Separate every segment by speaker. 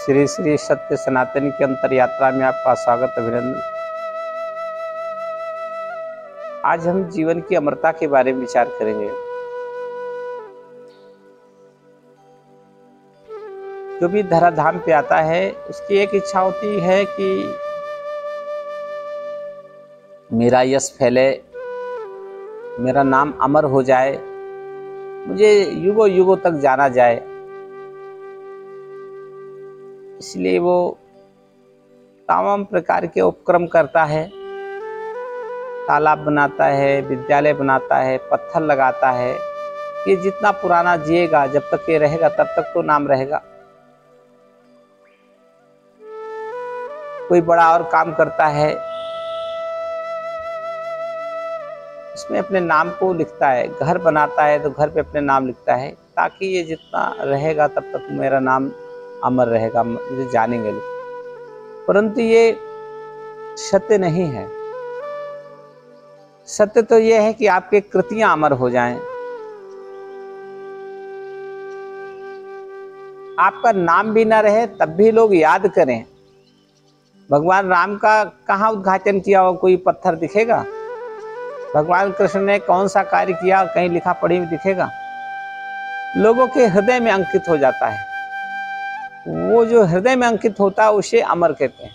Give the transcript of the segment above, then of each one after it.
Speaker 1: श्री श्री सत्य सनातन की अंतर यात्रा में आपका स्वागत, अभिनंदन। आज हम जीवन की अमरता के बारे में विचार करेंगे। जो भी धराधाम पे आता है उसकी एक इच्छा होती है कि मेरा यश फैले, मेरा नाम अमर हो जाए, मुझे युगों युगों तक जाना जाए। इसलिए वो तमाम प्रकार के उपक्रम करता है, तालाब बनाता है, विद्यालय बनाता है, पत्थर लगाता है। ये जितना पुराना जिएगा, जब तक ये रहेगा तब तक तो नाम रहेगा। कोई बड़ा और काम करता है, उसमें अपने नाम को लिखता है। घर बनाता है तो घर पे अपने नाम लिखता है, ताकि ये जितना रहेगा तब तक मेरा नाम अमर रहेगा, मुझे जानेंगे लोग। परंतु ये सत्य नहीं है। सत्य तो ये है कि आपके कृतियां अमर हो जाएं, आपका नाम भी ना रहे तब भी लोग याद करें। भगवान राम का कहाँ उद्घाटन किया हो कोई पत्थर दिखेगा? भगवान कृष्ण ने कौन सा कार्य किया कहीं लिखा पढ़ी में दिखेगा? लोगों के हृदय में अंकित हो जाता है। वो जो हृदय में अंकित होता है उसे अमर कहते हैं।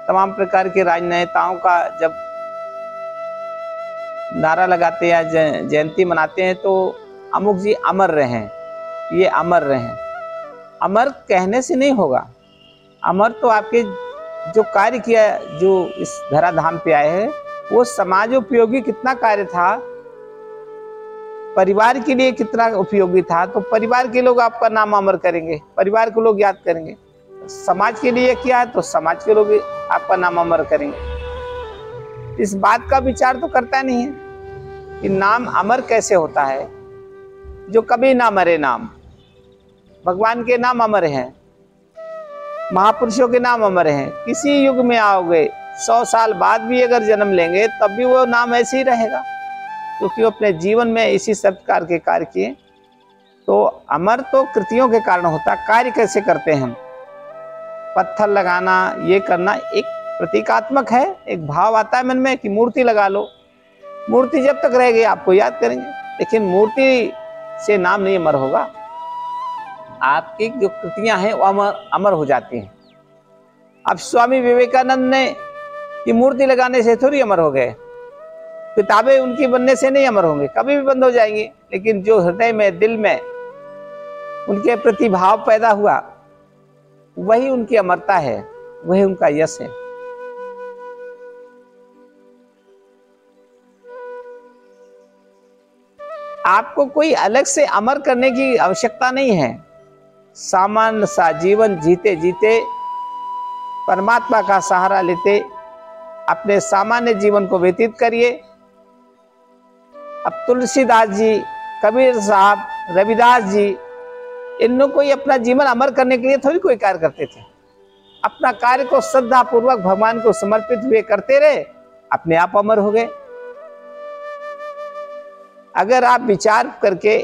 Speaker 1: तमाम प्रकार के राजनेताओं का जब नारा लगाते हैं, जयंती मनाते हैं, तो अमुक जी अमर रहें, ये अमर रहें। अमर कहने से नहीं होगा। अमर तो आपके जो कार्य किया, जो इस धराधाम पे आए हैं, वो समाज उपयोगी कितना कार्य था, परिवार के लिए कितना उपयोगी था, तो परिवार के लोग आपका नाम अमर करेंगे, परिवार को लोग याद करेंगे। समाज के लिए किया है तो समाज के लोग आपका नाम अमर करेंगे। इस बात का विचार तो करता नहीं है कि नाम अमर कैसे होता है, जो कभी ना मरे नाम। भगवान के नाम अमर हैं, महापुरुषों के नाम अमर हैं। किसी युग में आओगे, 100 साल बाद भी अगर जन्म लेंगे तब भी वो नाम ऐसे ही रहेगा, क्योंकि वो अपने जीवन में इसी सब प्रकार के कार्य किए। तो अमर तो कृतियों के कारण होता। कार्य कैसे करते हैं हम? पत्थर लगाना, ये करना एक प्रतीकात्मक है। एक भाव आता है मन में कि मूर्ति लगा लो। मूर्ति जब तक रहेगी आपको याद करेंगे, लेकिन मूर्ति से नाम नहीं अमर होगा। आपकी जो कृतियां हैं वो अमर हो जाती हैं। अब स्वामी विवेकानंद ने कि मूर्ति लगाने से थोड़ी अमर हो गए, किताबें उनकी बनने से नहीं अमर होंगे, कभी भी बंद हो जाएंगी। लेकिन जो हृदय में, दिल में उनके प्रति भाव पैदा हुआ, वही उनकी अमरता है, वही उनका यश है। आपको कोई अलग से अमर करने की आवश्यकता नहीं है। सामान्य सा जीवन जीते जीते, परमात्मा का सहारा लेते अपने सामान्य जीवन को व्यतीत करिए। अब तुलसीदास जी, कबीर साहब, रविदास जी, इन लोग कोई अपना जीवन अमर करने के लिए थोड़ी कोई कार्य करते थे। अपना कार्य को श्रद्धा पूर्वक भगवान को समर्पित हुए करते रहे, अपने आप अमर हो गए। अगर आप विचार करके,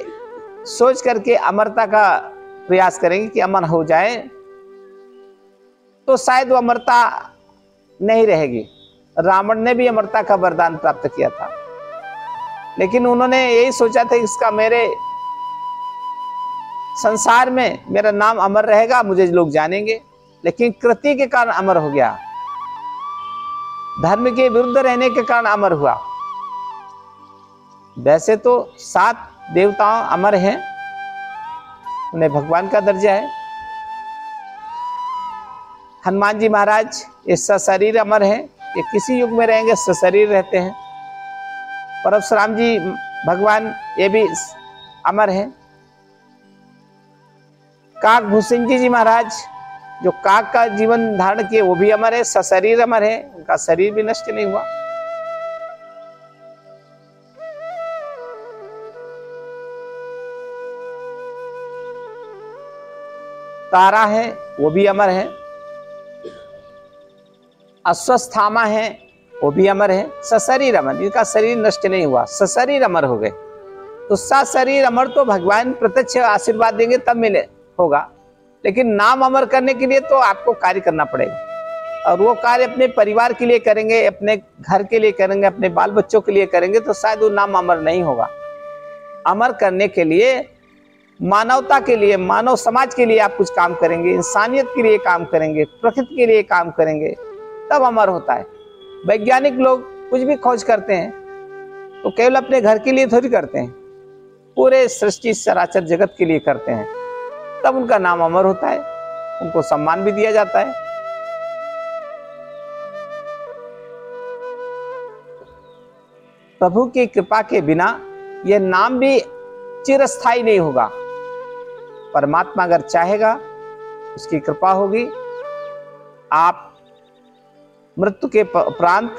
Speaker 1: सोच करके अमरता का प्रयास करेंगे कि अमर हो जाए, तो शायद वो अमरता नहीं रहेगी। रावण ने भी अमरता का वरदान प्राप्त किया था, लेकिन उन्होंने यही सोचा था इसका मेरे संसार में मेरा नाम अमर रहेगा, मुझे लोग जानेंगे। लेकिन कृति के कारण अमर हो गया, धर्म के विरुद्ध रहने के कारण अमर हुआ। वैसे तो 7 देवताओं अमर हैं, उन्हें भगवान का दर्जा है। हनुमान जी महाराज ये सशरीर अमर हैं, ये किसी युग में रहेंगे, सशरीर रहते हैं। परशुराम जी भगवान, ये भी अमर हैं। काक भूषण जी महाराज, जो काक का जीवन धारण किए, वो भी अमर है, सशरीर अमर है, उनका शरीर भी नष्ट नहीं हुआ। तारा है, वो भी अमर है। अश्वस्थामा है, वो भी अमर है। सशरीर अमर, जिनका शरीर नष्ट नहीं हुआ, सशरीर अमर हो गए। तो सशरीर अमर तो भगवान प्रत्यक्ष आशीर्वाद देंगे तब मिले, होगा, लेकिन नाम अमर करने के लिए तो आपको कार्य करना पड़ेगा, और वो कार्य अपने परिवार के लिए करेंगे, अपने घर के लिए करेंगे, अपने बाल बच्चों के लिए करेंगे, तो शायद वो नाम अमर नहीं होगा। अमर करने के लिए, मानवता के लिए, मानव समाज के लिए आप कुछ काम करेंगे, इंसानियत के लिए काम करेंगे, प्रकृति के लिए काम करेंगे, तब अमर होता है। वैज्ञानिक लोग कुछ भी खोज करते हैं तो केवल अपने घर के लिए थोड़ी करते हैं, पूरे सृष्टि चराचर जगत के लिए करते हैं, तब उनका नाम अमर होता है, उनको सम्मान भी दिया जाता है। प्रभु की कृपा के बिना यह नाम भी चिरस्थायी नहीं होगा। परमात्मा अगर चाहेगा, उसकी कृपा होगी, आप मृत्यु के उपरांत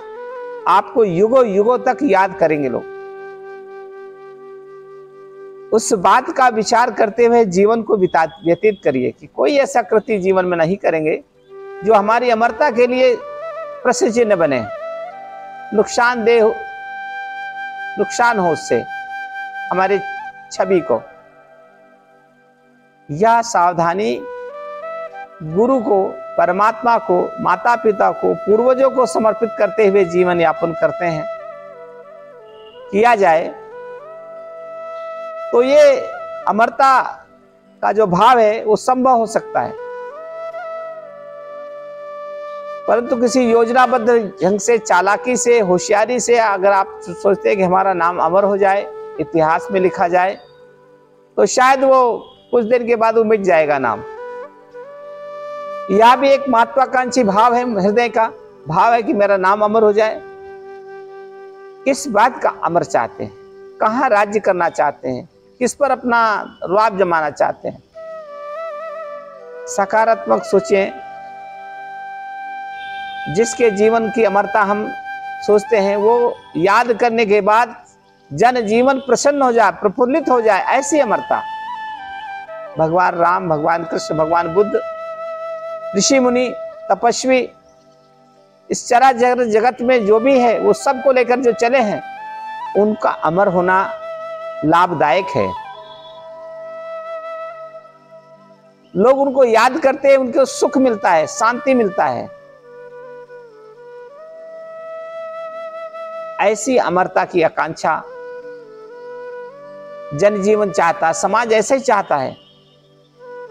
Speaker 1: आपको युगों युगों तक याद करेंगे लोग। उस बात का विचार करते हुए जीवन को व्यतीत करिए कि कोई ऐसा कृत्य जीवन में नहीं करेंगे जो हमारी अमरता के लिए प्रश्न चिन्ह बने, नुकसान हो उससे हमारे छवि को। यह सावधानी गुरु को, परमात्मा को, माता पिता को, पूर्वजों को समर्पित करते हुए जीवन यापन करते हैं, किया जाए तो ये अमरता का जो भाव है वो संभव हो सकता है। परंतु किसी योजनाबद्ध ढंग से, चालाकी से, होशियारी से अगर आप सोचते हैं कि हमारा नाम अमर हो जाए, इतिहास में लिखा जाए, तो शायद वो कुछ दिन के बाद वो मिट जाएगा नाम। यह भी एक महत्वाकांक्षी भाव है, हृदय का भाव है कि मेरा नाम अमर हो जाए। किस बात का अमर चाहते हैं, कहां राज्य करना चाहते हैं, किस पर अपना रुआब जमाना चाहते हैं? सकारात्मक सोचें। जिसके जीवन की अमरता हम सोचते हैं, वो याद करने के बाद जन जीवन प्रसन्न हो जाए, प्रफुल्लित हो जाए, ऐसी अमरता। भगवान राम, भगवान कृष्ण, भगवान बुद्ध, ऋषि मुनि, तपस्वी, इस चराचर जगत में जो भी है वो सबको लेकर जो चले हैं, उनका अमर होना लाभदायक है। लोग उनको याद करते हैं, उनको सुख मिलता है, शांति मिलता है। ऐसी अमरता की आकांक्षा जनजीवन चाहता है, समाज ऐसे ही चाहता है।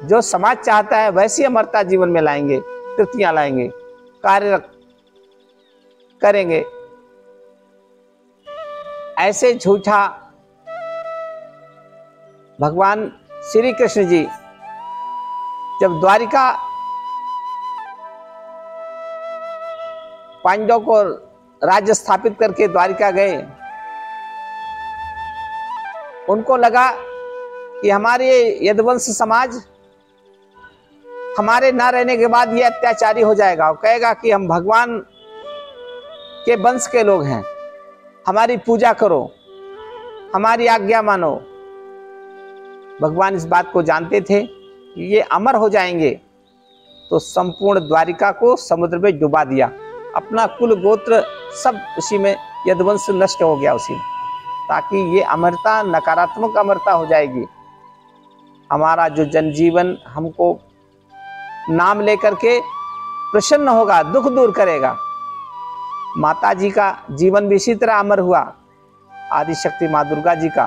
Speaker 1: जो समाज चाहता है वैसी अमरता जीवन में लाएंगे, कृतियां लाएंगे, कार्य करेंगे। ऐसे झूठा भगवान श्री कृष्ण जी जब द्वारिका पांडवों को राज्य स्थापित करके द्वारिका गए, उनको लगा कि हमारे यदुवंश समाज हमारे ना रहने के बाद ये अत्याचारी हो जाएगा और कहेगा कि हम भगवान के वंश के लोग हैं, हमारी पूजा करो, हमारी आज्ञा मानो। भगवान इस बात को जानते थे कि ये अमर हो जाएंगे, तो संपूर्ण द्वारिका को समुद्र में डुबा दिया। अपना कुल गोत्र सब उसी में, यदुवंश नष्ट हो गया उसी में, ताकि ये अमरता नकारात्मक अमरता हो जाएगी। हमारा जो जनजीवन हमको नाम लेकर के प्रसन्न होगा, दुख दूर करेगा। माता जी का जीवन भी इसी तरह अमर हुआ। आदिशक्ति माँ दुर्गा जी का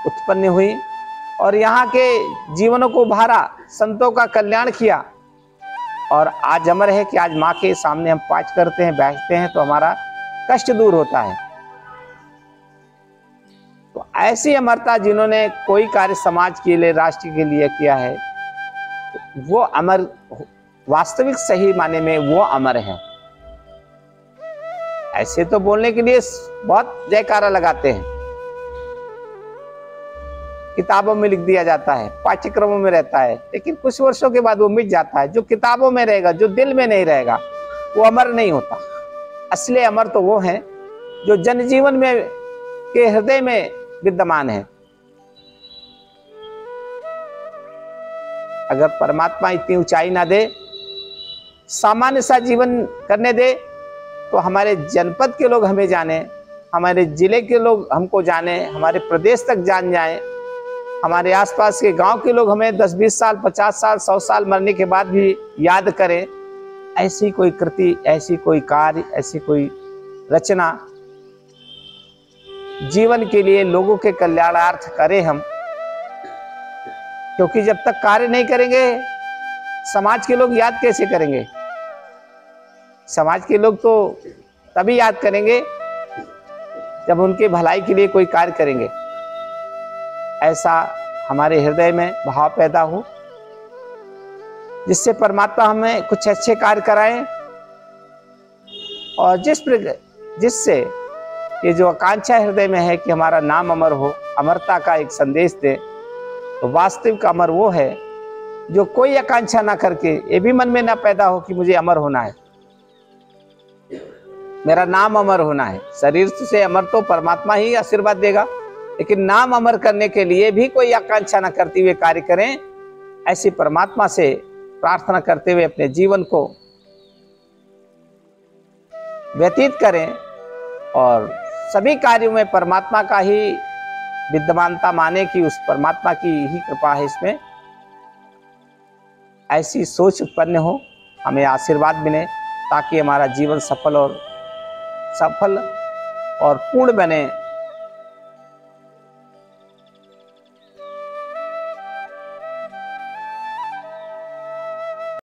Speaker 1: उत्पन्न हुई और यहाँ के जीवनों को उभारा, संतों का कल्याण किया, और आज अमर है कि आज माँ के सामने हम पाठ करते हैं, बैठते हैं, तो हमारा कष्ट दूर होता है। तो ऐसी अमरता जिन्होंने कोई कार्य समाज के लिए, राष्ट्र के लिए किया है, वो अमर, वास्तविक सही माने में वो अमर है। ऐसे तो बोलने के लिए बहुत जयकारा लगाते हैं, किताबों में लिख दिया जाता है, पाठ्यक्रमों में रहता है, लेकिन कुछ वर्षों के बाद वो मिट जाता है। जो किताबों में रहेगा, जो दिल में नहीं रहेगा, वो अमर नहीं होता। असली अमर तो वो है जो जनजीवन में के हृदय में विद्यमान है। अगर परमात्मा इतनी ऊंचाई ना दे, सामान्य सा जीवन करने दे, तो हमारे जनपद के लोग हमें जाने, हमारे जिले के लोग हमको जाने, हमारे प्रदेश तक जान जाए, हमारे आसपास के गांव के लोग हमें 10-20 साल, 50 साल, 100 साल मरने के बाद भी याद करें, ऐसी कोई कृति, ऐसी कोई कार्य, ऐसी कोई रचना जीवन के लिए लोगों के कल्याणार्थ करें हम। क्योंकि जब तक कार्य नहीं करेंगे, समाज के लोग याद कैसे करेंगे? समाज के लोग तो तभी याद करेंगे जब उनके भलाई के लिए कोई कार्य करेंगे। ऐसा हमारे हृदय में भाव पैदा हो, जिससे परमात्मा हमें कुछ अच्छे कार्य कराएं, और जिससे ये जो आकांक्षा हृदय में है कि हमारा नाम अमर हो, अमरता का एक संदेश दे, तो वास्तविक अमर वो है जो कोई आकांक्षा ना करके, ये भी मन में ना पैदा हो कि मुझे अमर होना है, मेरा नाम अमर होना है। शरीर से अमर तो परमात्मा ही आशीर्वाद देगा, लेकिन नाम अमर करने के लिए भी कोई आकांक्षा न करते हुए कार्य करें, ऐसी परमात्मा से प्रार्थना करते हुए अपने जीवन को व्यतीत करें, और सभी कार्यों में परमात्मा का ही विद्यमानता माने कि उस परमात्मा की ही कृपा है इसमें। ऐसी सोच उत्पन्न हो, हमें आशीर्वाद मिले, ताकि हमारा जीवन सफल और पूर्ण बने।